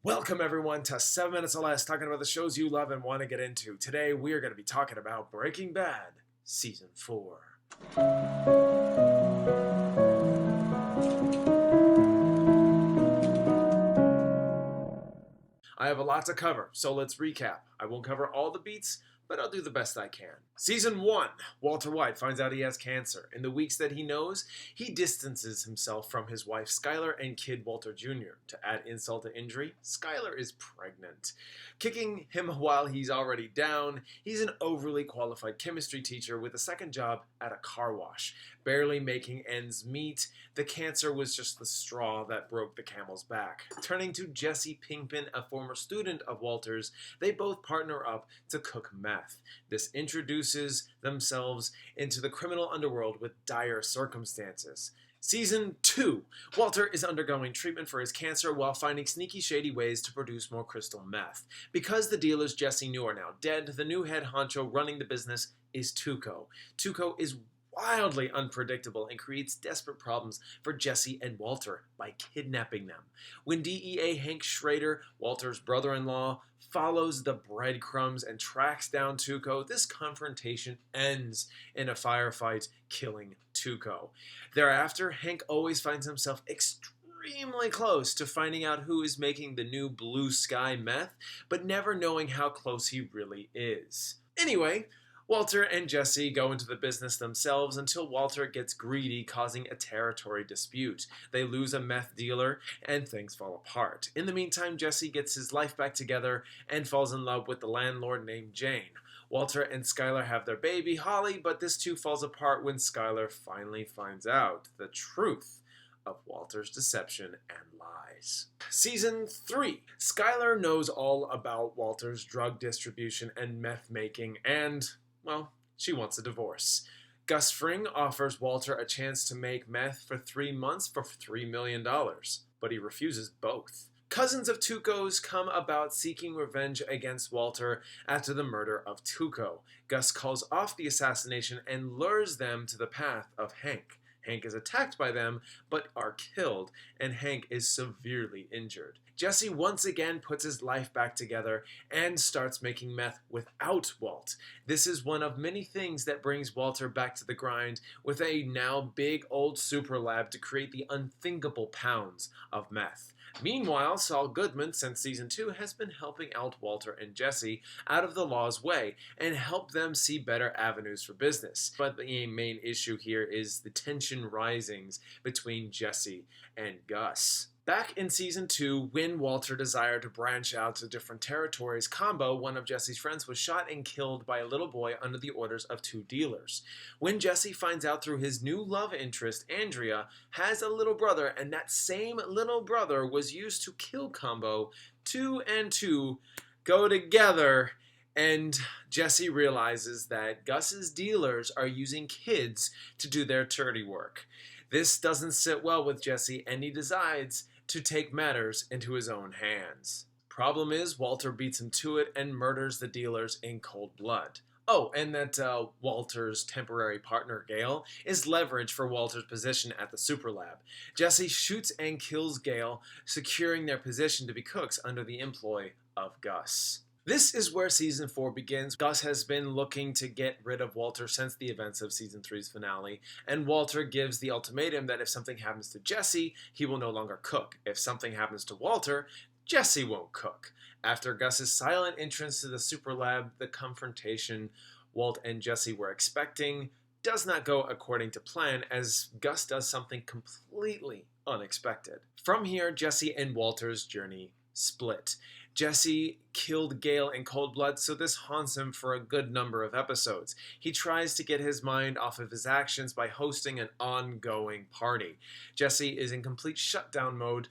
Welcome everyone to 7 Minutes or Less, talking about the shows you love and want to get into. Today we are going to be talking about Breaking Bad, Season 4. I have a lot to cover, so let's recap. I won't cover all the beats, but I'll do the best I can. Season 1, Walter White finds out he has cancer. In the weeks that he knows, he distances himself from his wife Skyler and kid Walter Jr. To add insult to injury, Skyler is pregnant. Kicking him while he's already down, he's an overly qualified chemistry teacher with a second job at a car wash. Barely making ends meet, the cancer was just the straw that broke the camel's back. Turning to Jesse Pinkman, a former student of Walter's, they both partner up to cook meth. This introduces themselves into the criminal underworld with dire circumstances. Season 2. Walter is undergoing treatment for his cancer while finding sneaky, shady ways to produce more crystal meth. Because the dealers Jesse knew are now dead, the new head honcho running the business is Tuco. Tuco is wildly unpredictable and creates desperate problems for Jesse and Walter by kidnapping them. When DEA Hank Schrader, Walter's brother-in-law, follows the breadcrumbs and tracks down Tuco, this confrontation ends in a firefight, killing Tuco. Thereafter, Hank always finds himself extremely close to finding out who is making the new blue sky meth, but never knowing how close he really is. Anyway, Walter and Jesse go into the business themselves until Walter gets greedy, causing a territory dispute. They lose a meth dealer, and things fall apart. In the meantime, Jesse gets his life back together and falls in love with the landlord named Jane. Walter and Skyler have their baby, Holly, but this too falls apart when Skyler finally finds out the truth of Walter's deception and lies. Season 3. Skyler knows all about Walter's drug distribution and meth making, and well, she wants a divorce. Gus Fring offers Walter a chance to make meth for 3 months for $3 million, but he refuses both. Cousins of Tuco's come about seeking revenge against Walter after the murder of Tuco. Gus calls off the assassination and lures them to the path of Hank. Hank is attacked by them, but are killed, and Hank is severely injured. Jesse once again puts his life back together and starts making meth without Walt. This is one of many things that brings Walter back to the grind with a now big old super lab to create the unthinkable pounds of meth. Meanwhile, Saul Goodman, since Season 2, has been helping out Walter and Jesse out of the law's way and help them see better avenues for business. But the main issue here is the tension rising between Jesse and Gus. Back in Season 2, when Walter desired to branch out to different territories, Combo, one of Jesse's friends, was shot and killed by a little boy under the orders of 2 dealers. When Jesse finds out through his new love interest, Andrea, has a little brother, and that same little brother was used to kill Combo, 2 and 2 go together, and Jesse realizes that Gus's dealers are using kids to do their dirty work. This doesn't sit well with Jesse, and he decides to take matters into his own hands. Problem is, Walter beats him to it and murders the dealers in cold blood. Oh, and that Walter's temporary partner, Gale, is leverage for Walter's position at the super lab. Jesse shoots and kills Gale, securing their position to be cooks under the employ of Gus. This is where Season 4 begins. Gus has been looking to get rid of Walter since the events of Season 3's finale, and Walter gives the ultimatum that if something happens to Jesse, he will no longer cook. If something happens to Walter, Jesse won't cook. After Gus's silent entrance to the super lab, the confrontation Walt and Jesse were expecting does not go according to plan, as Gus does something completely unexpected. From here, Jesse and Walter's journey split. Jesse killed Gale in cold blood, so this haunts him for a good number of episodes. He tries to get his mind off of his actions by hosting an ongoing party. Jesse is in complete shutdown mode,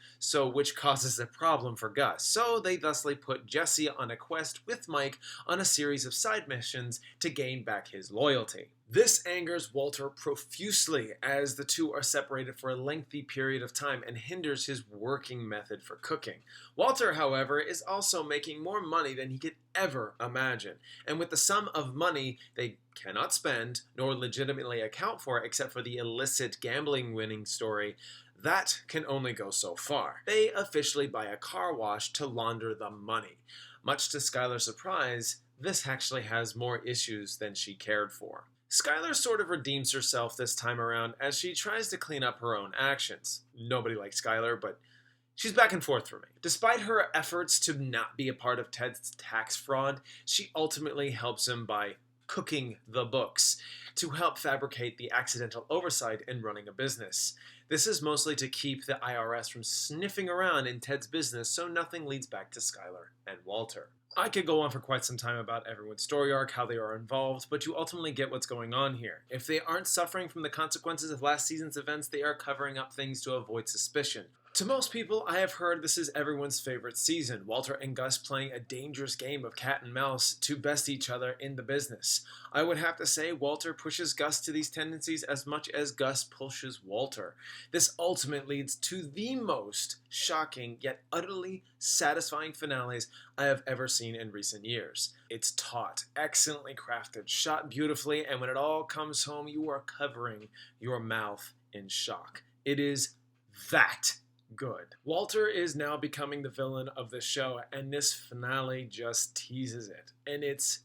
which causes a problem for Gus. So they thusly put Jesse on a quest with Mike on a series of side missions to gain back his loyalty. This angers Walter profusely as the two are separated for a lengthy period of time and hinders his working method for cooking. Walter, however, is also making more money than he could ever imagine, and with the sum of money they cannot spend nor legitimately account for except for the illicit gambling winning story, That can only go so far. They officially buy a car wash to launder the money. Much to Skylar's surprise, this actually has more issues than she cared for. Skylar sort of redeems herself this time around as she tries to clean up her own actions. Nobody likes Skylar, but she's back and forth for me. Despite her efforts to not be a part of Ted's tax fraud, she ultimately helps him by cooking the books to help fabricate the accidental oversight in running a business. This is mostly to keep the IRS from sniffing around in Ted's business so nothing leads back to Skylar and Walter. I could go on for quite some time about everyone's story arc, how they are involved, but you ultimately get what's going on here. If they aren't suffering from the consequences of last season's events, they are covering up things to avoid suspicion. To most people, I have heard this is everyone's favorite season, Walter and Gus playing a dangerous game of cat and mouse to best each other in the business. I would have to say Walter pushes Gus to these tendencies as much as Gus pushes Walter. This ultimately leads to the most shocking yet utterly satisfying finales I have ever seen in recent years. It's taut, excellently crafted, shot beautifully, and when it all comes home, you are covering your mouth in shock. It is that good. Walter is now becoming the villain of the show, and this finale just teases it. And it's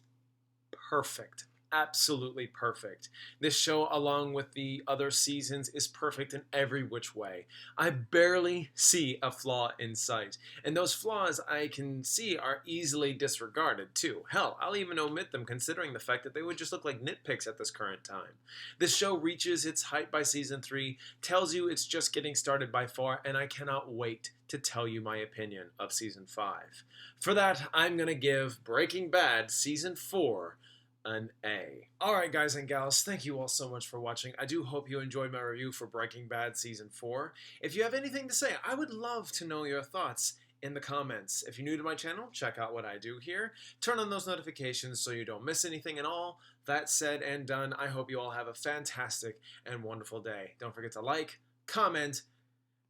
perfect. Absolutely perfect. This show, along with the other seasons, is perfect in every which way. I barely see a flaw in sight. And those flaws I can see are easily disregarded, too. Hell, I'll even omit them considering the fact that they would just look like nitpicks at this current time. This show reaches its height by season 3, tells you it's just getting started by far, and I cannot wait to tell you my opinion of season 5. For that, I'm going to give Breaking Bad season 4 an A. Alright guys and gals, thank you all so much for watching. I do hope you enjoyed my review for Breaking Bad Season 4. If you have anything to say, I would love to know your thoughts in the comments. If you're new to my channel, check out what I do here. Turn on those notifications so you don't miss anything at all. That said and done, I hope you all have a fantastic and wonderful day. Don't forget to like, comment,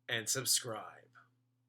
and subscribe.